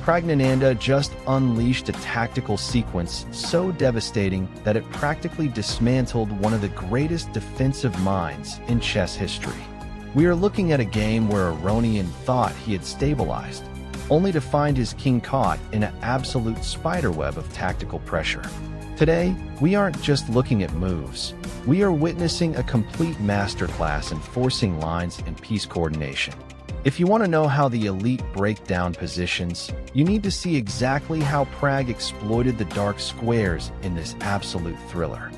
Pragnananda just unleashed a tactical sequence so devastating that it practically dismantled one of the greatest defensive minds in chess history. We are looking at a game where Aronian thought he had stabilized, only to find his king caught in an absolute spiderweb of tactical pressure. Today, we aren't just looking at moves. We are witnessing a complete masterclass in forcing lines and piece coordination. If you want to know how the elite break down positions, you need to see exactly how PRAGG exploited the dark squares in this absolute thriller.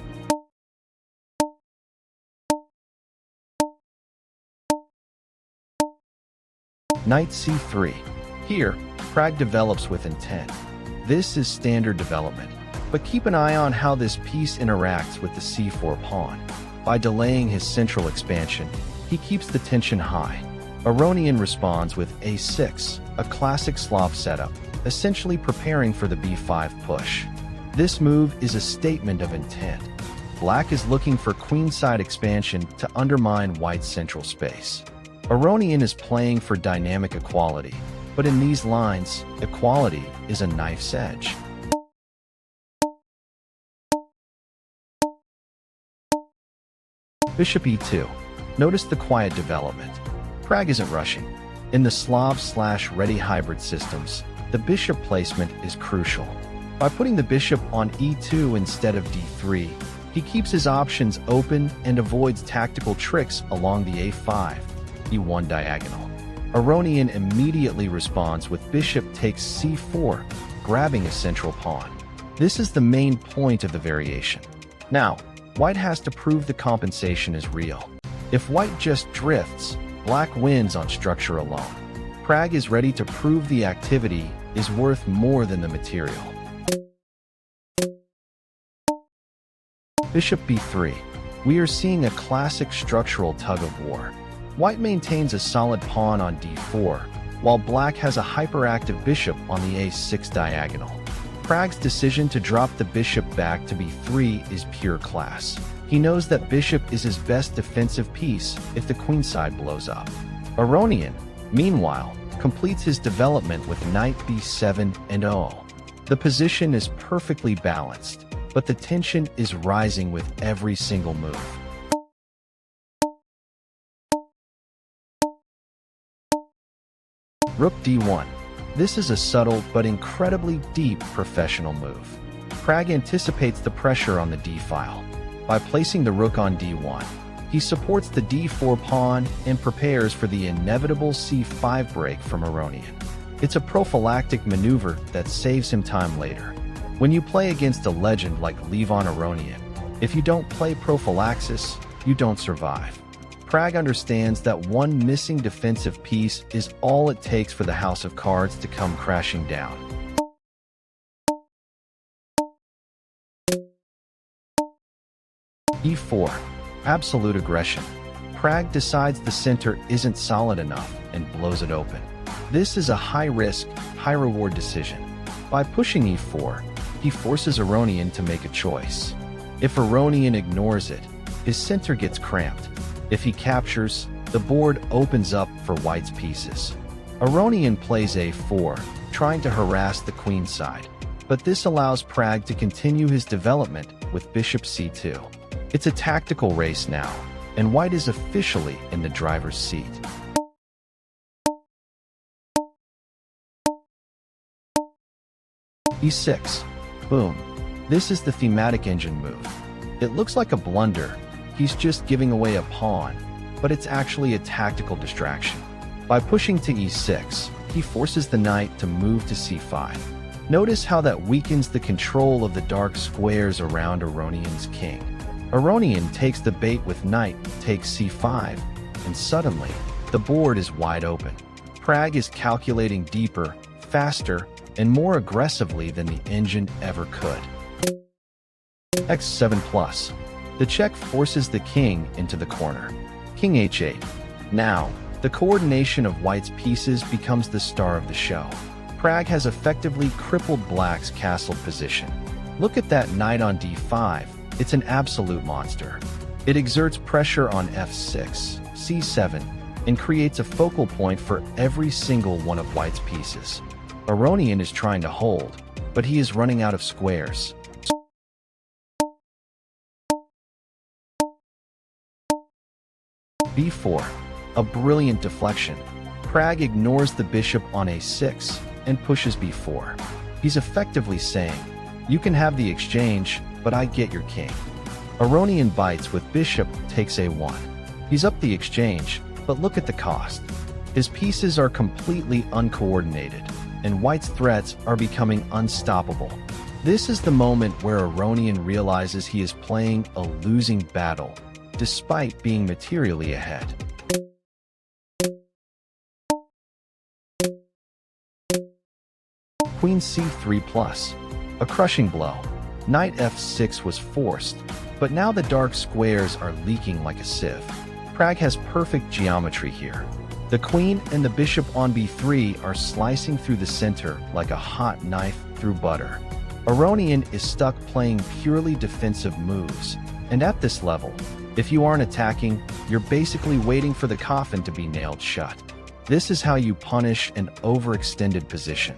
Knight c3. Here, PRAGG develops with intent. This is standard development, but keep an eye on how this piece interacts with the c4 pawn. By delaying his central expansion, he keeps the tension high. Aronian responds with a6, a classic Slav setup, essentially preparing for the b5 push. This move is a statement of intent. Black is looking for queenside expansion to undermine white's central space. Aronian is playing for dynamic equality, but in these lines, equality is a knife's edge. Bishop e2. Notice the quiet development. PRAGG isn't rushing. In the Slav/ready hybrid systems, the bishop placement is crucial. By putting the bishop on e2 instead of d3, he keeps his options open and avoids tactical tricks along the a5, e1 diagonal. Aronian immediately responds with bishop takes c4, grabbing a central pawn. This is the main point of the variation. Now, white has to prove the compensation is real. If white just drifts, black wins on structure alone. PRAGG is ready to prove the activity is worth more than the material. Bishop b3. We are seeing a classic structural tug-of-war. White maintains a solid pawn on d4, while black has a hyperactive bishop on the a6 diagonal. PRAGG's decision to drop the bishop back to b3 is pure class. He knows that bishop is his best defensive piece if the queenside blows up. Aronian, meanwhile, completes his development with knight b7 and all. The position is perfectly balanced, but the tension is rising with every single move. Rook d1. This is a subtle but incredibly deep professional move. PRAGG anticipates the pressure on the d-file. By placing the rook on d1, he supports the d4 pawn and prepares for the inevitable c5 break from Aronian. It's a prophylactic maneuver that saves him time later. When you play against a legend like Levon Aronian, if you don't play prophylaxis, you don't survive. PRAGG understands that one missing defensive piece is all it takes for the house of cards to come crashing down. e4. Absolute aggression. PRAGG decides the center isn't solid enough and blows it open. This is a high-risk, high-reward decision. By pushing e4, he forces Aronian to make a choice. If Aronian ignores it, his center gets cramped. If he captures, the board opens up for white's pieces. Aronian plays a4, trying to harass the queenside, but this allows PRAGG to continue his development with bishop c2. It's a tactical race now, and white is officially in the driver's seat. e6. Boom. This is the thematic engine move. It looks like a blunder. He's just giving away a pawn, but it's actually a tactical distraction. By pushing to e6, he forces the knight to move to c5. Notice how that weakens the control of the dark squares around Aronian's king. Aronian takes the bait with knight takes c5, and suddenly, the board is wide open. PRAGG is calculating deeper, faster, and more aggressively than the engine ever could. x7+. The check forces the king into the corner. King h8. Now, the coordination of white's pieces becomes the star of the show. PRAGG has effectively crippled black's castled position. Look at that knight on d5. It's an absolute monster. It exerts pressure on f6, c7, and creates a focal point for every single one of white's pieces. Aronian is trying to hold, but he is running out of squares. b4, a brilliant deflection. PRAGG ignores the bishop on a6 and pushes b4. He's effectively saying, you can have the exchange, but I get your king. Aronian bites with bishop takes a1. He's up the exchange, but look at the cost. His pieces are completely uncoordinated, and white's threats are becoming unstoppable. This is the moment where Aronian realizes he is playing a losing battle, despite being materially ahead. Queen c3+, a crushing blow. Knight f6 was forced, but now the dark squares are leaking like a sieve. PRAGG has perfect geometry here. The queen and the bishop on b3 are slicing through the center like a hot knife through butter. Aronian is stuck playing purely defensive moves, and at this level, if you aren't attacking, you're basically waiting for the coffin to be nailed shut. This is how you punish an overextended position.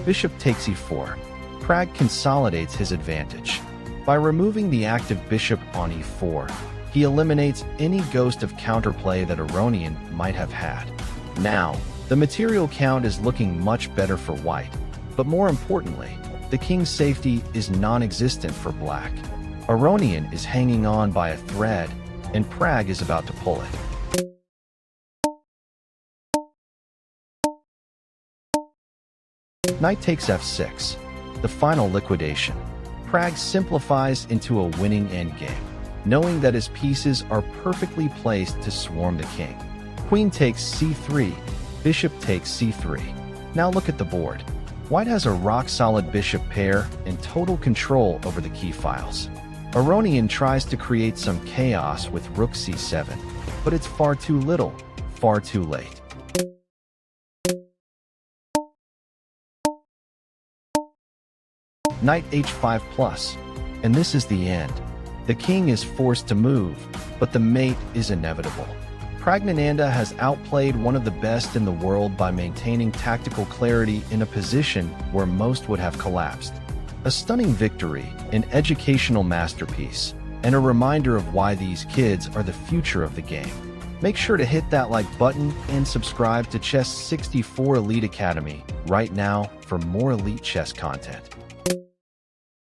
Bishop takes e4. PRAGG consolidates his advantage. By removing the active bishop on e4, he eliminates any ghost of counterplay that Aronian might have had. Now, the material count is looking much better for white, but more importantly, the king's safety is non-existent for black. Aronian is hanging on by a thread, and PRAGG is about to pull it. Knight takes f6, the final liquidation. PRAGG simplifies into a winning endgame, knowing that his pieces are perfectly placed to swarm the king. Queen takes c3, bishop takes c3. Now look at the board. White has a rock-solid bishop pair and total control over the key files. Aronian tries to create some chaos with rook c7, but it's far too little, far too late. Knight h5+, and this is the end. The king is forced to move, but the mate is inevitable. Pragnananda has outplayed one of the best in the world by maintaining tactical clarity in a position where most would have collapsed. A stunning victory, an educational masterpiece, and a reminder of why these kids are the future of the game. Make sure to hit that like button and subscribe to Chess 64 Elite Academy right now for more elite chess content.